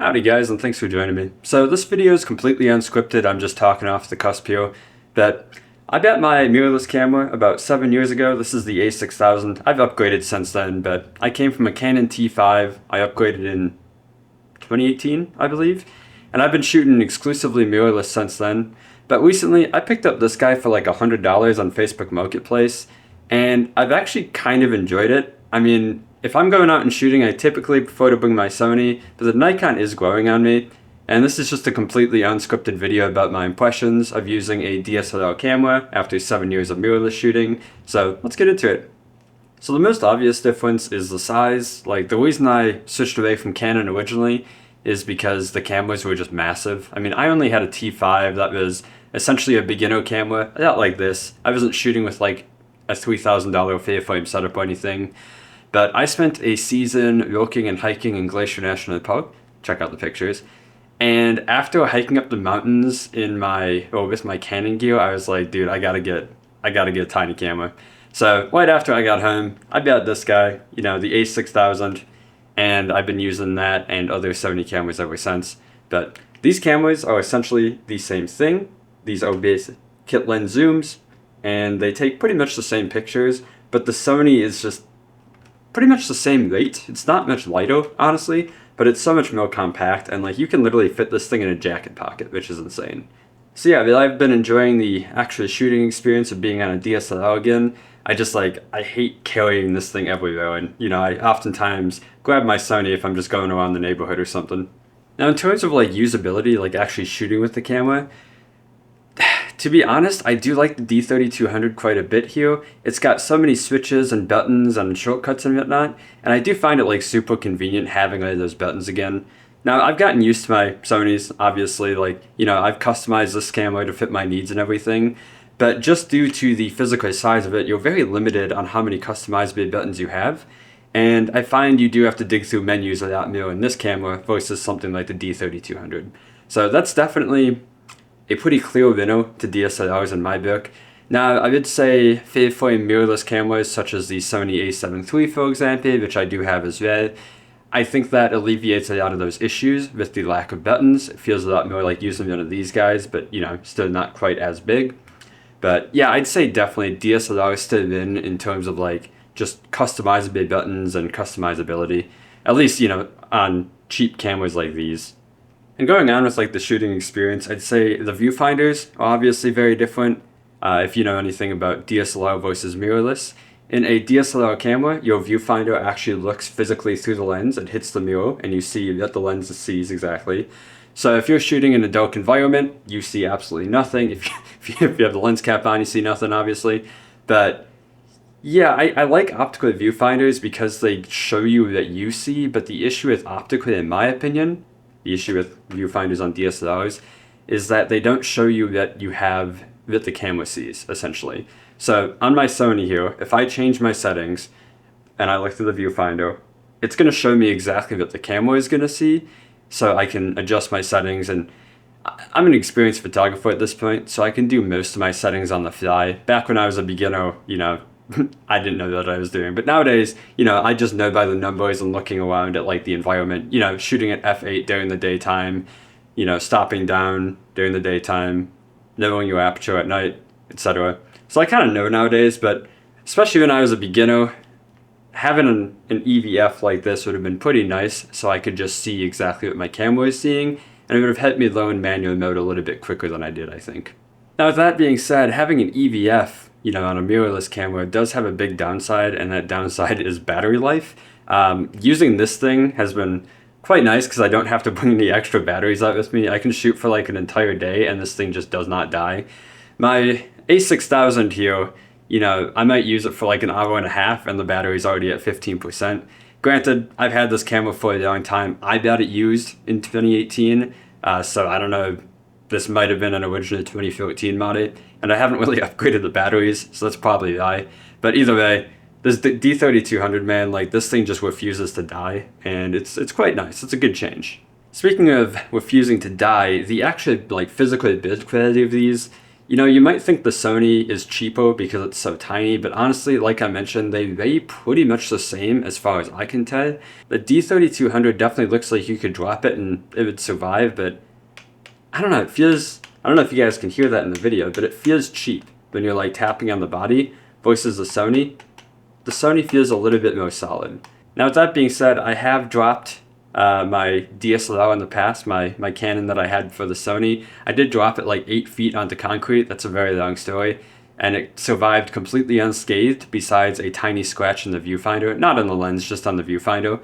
Howdy guys, and thanks for joining me. So this video is completely unscripted, I'm just talking off the cusp here, but I got my mirrorless camera about 7 years ago. This is the A6000. I've upgraded since then, but I came from a Canon T5. I upgraded in 2018, I believe, and I've been shooting exclusively mirrorless since then. But recently, I picked up this guy for like $100 on Facebook Marketplace, and I've actually kind of enjoyed it. I mean, if I'm going out and shooting, I typically prefer to bring my Sony, but the Nikon is growing on me, and this is just a completely unscripted video about my impressions of using a DSLR camera after 7 years of mirrorless shooting, so let's get into it. So the most obvious difference is the size. Like, the reason I switched away from Canon originally is because the cameras were just massive. I mean, I only had a T5 that was essentially a beginner camera, not like this. I wasn't shooting with like a $3,000 fair frame setup or anything. But I spent a season walking and hiking in Glacier National Park. Check out the pictures. And after hiking up the mountains with my Canon gear, I was like, dude, I gotta get a tiny camera. So right after I got home, I got this guy, the A6000, and I've been using that and other Sony cameras ever since. But these cameras are essentially the same thing. These are basic kit lens zooms, and they take pretty much the same pictures, but the Sony is just pretty much the same weight. It's not much lighter, honestly, but it's so much more compact, and like you can literally fit this thing in a jacket pocket, which is insane. So yeah, I've been enjoying the actual shooting experience of being on a DSLR again. I hate carrying this thing everywhere, and I oftentimes grab my Sony if I'm just going around the neighborhood or something. Now in terms of like usability, like actually shooting with the camera, to be honest, I do like the D3200 quite a bit here. It's got so many switches and buttons and shortcuts and whatnot, and I do find it like super convenient having all those buttons again. Now, I've gotten used to my Sonys, obviously, I've customized this camera to fit my needs and everything, but just due to the physical size of it, you're very limited on how many customizable buttons you have, and I find you do have to dig through menus a lot more in this camera versus something like the D3200. So that's definitely a pretty clear winner to DSLRs in my book. Now, I would say fair frame mirrorless cameras such as the Sony A7 III, for example, which I do have as well, I think that alleviates a lot of those issues with the lack of buttons. It feels a lot more like using one of these guys, but still not quite as big. But yeah, I'd say definitely DSLR still win in terms of like just customizable buttons and customizability, at least on cheap cameras like these. And going on with like the shooting experience, I'd say the viewfinders are obviously very different. If you know anything about DSLR versus mirrorless, in a DSLR camera, your viewfinder actually looks physically through the lens and hits the mirror, and you see what the lens sees exactly. So if you're shooting in a dark environment, you see absolutely nothing. If you have the lens cap on, you see nothing, obviously. But yeah, I like optical viewfinders because they show you what you see, but the issue with optical, in my opinion, the issue with viewfinders on DSLRs, is that they don't show you that you have what the camera sees, essentially. So on my Sony here, if I change my settings and I look through the viewfinder, it's going to show me exactly what the camera is going to see, so I can adjust my settings. And I'm an experienced photographer at this point, so I can do most of my settings on the fly. Back when I was a beginner, I didn't know what I was doing. But nowadays, I just know by the numbers and looking around at like the environment, shooting at f8 during the daytime, stopping down during the daytime, knowing your aperture at night, etc. So I kind of know nowadays, but especially when I was a beginner, having an EVF like this would have been pretty nice, so I could just see exactly what my camera is seeing, and it would have helped me learn manual mode a little bit quicker than I did, I think. Now with that being said, having an EVF on a mirrorless camera does have a big downside, and that downside is battery life. Using this thing has been quite nice because I don't have to bring any extra batteries out with me. I can shoot for like an entire day and this thing just does not die. My A6000 here, I might use it for like an hour and a half and the battery's already at 15%. Granted, I've had this camera for a long time. I got it used in 2018, so I don't know, this might have been an original 2014 model, and I haven't really upgraded the batteries, so that's probably why. But either way, this D3200, man, like this thing just refuses to die, and it's quite nice. It's a good change. Speaking of refusing to die, the actual like physical build quality of these You know, you might think the Sony is cheaper because it's so tiny, but honestly, like I mentioned, they weigh pretty much the same as far as I can tell. The D3200 definitely looks like you could drop it and it would survive, but I don't know, it feels, I don't know if you guys can hear that in the video, but it feels cheap when you're like tapping on the body versus the Sony. The Sony feels a little bit more solid. Now with that being said, I have dropped my DSLR in the past, my Canon that I had for the Sony. I did drop it like 8 feet onto concrete. That's a very long story. And it survived completely unscathed besides a tiny scratch in the viewfinder. Not on the lens, just on the viewfinder.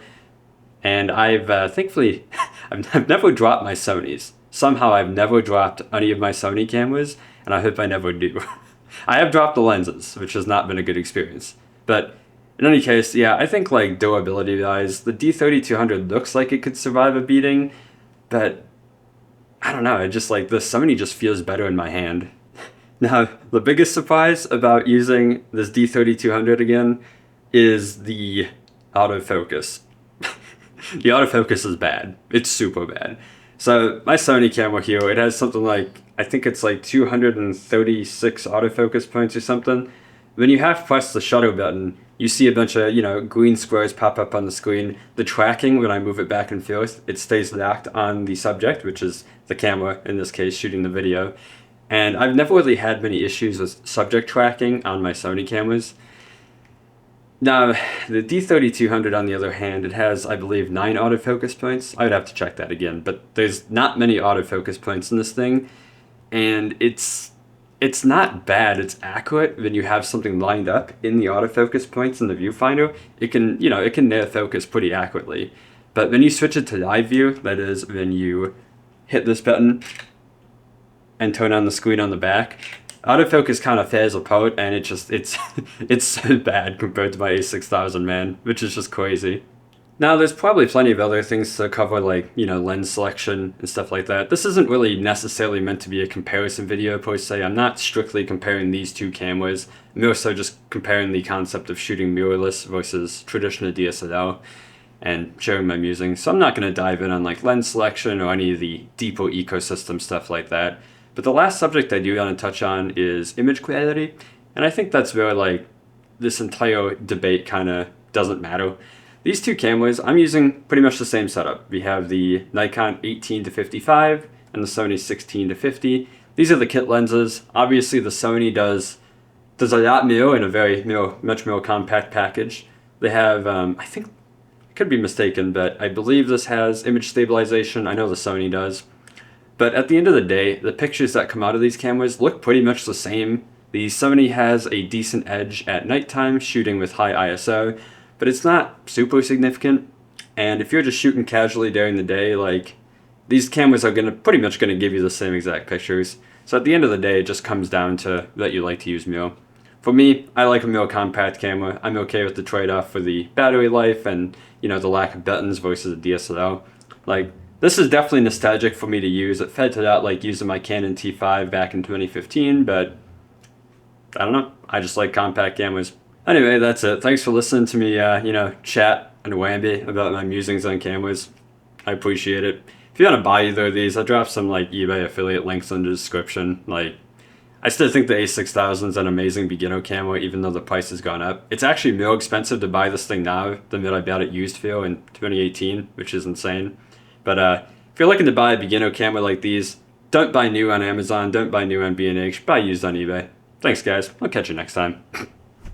And I've thankfully, I've never dropped my Sonys. Somehow I've never dropped any of my Sony cameras, and I hope I never do. I have dropped the lenses, which has not been a good experience. But in any case, yeah, I think like durability wise, the D3200 looks like it could survive a beating, but I don't know, it just like the Sony just feels better in my hand. Now, the biggest surprise about using this D3200 again is the autofocus. The autofocus is bad. It's super bad. So my Sony camera here, it has something like, I think it's like 236 autofocus points or something. When you half press the shutter button, you see a bunch of, you know, green squares pop up on the screen. The tracking, when I move it back and forth, it stays locked on the subject, which is the camera, in this case, shooting the video. And I've never really had many issues with subject tracking on my Sony cameras. Now, the D3200, on the other hand, it has, I believe, 9 autofocus points. I would have to check that again, but there's not many autofocus points in this thing, and it's not bad. It's accurate when you have something lined up in the autofocus points in the viewfinder. It can, you know, it can nail focus pretty accurately. But when you switch it to live view, that is when you hit this button and turn on the screen on the back, autofocus kind of fails apart, and it's so bad compared to my A6000, man, which is just crazy. Now, there's probably plenty of other things to cover, like, you know, lens selection and stuff like that. This isn't really necessarily meant to be a comparison video per se. I'm not strictly comparing these two cameras. I'm more so just comparing the concept of shooting mirrorless versus traditional DSLR and sharing my musings. So I'm not going to dive in on like lens selection or any of the deeper ecosystem stuff like that. But the last subject I do want to touch on is image quality. And I think that's where like this entire debate kind of doesn't matter. These two cameras, I'm using pretty much the same setup. We have the Nikon 18-55 and the Sony 16-50. These are the kit lenses. Obviously the Sony does a lot more in a very much more compact package. They have, I think, I could be mistaken, but I believe this has image stabilization. I know the Sony does. But at the end of the day, the pictures that come out of these cameras look pretty much the same. The Sony has a decent edge at nighttime, shooting with high ISO, but it's not super significant. And if you're just shooting casually during the day, like, these cameras are pretty much gonna give you the same exact pictures. So at the end of the day, it just comes down to that you like to use mirror. For me, I like a more compact camera. I'm okay with the trade-off for the battery life and, you know, the lack of buttons versus a DSLR. Like, this is definitely nostalgic for me to use. It felt out like using my Canon T5 back in 2015, but I don't know. I just like compact cameras. Anyway, that's it. Thanks for listening to me, you know, chat and wamby about my musings on cameras. I appreciate it. If you want to buy either of these, I'll drop some like eBay affiliate links in the description. Like, I still think the A6000 is an amazing beginner camera, even though the price has gone up. It's actually more expensive to buy this thing now than what I bought it used for in 2018, which is insane. But if you're looking to buy a beginner camera like these, don't buy new on Amazon, don't buy new on B&H, buy used on eBay. Thanks guys, I'll catch you next time.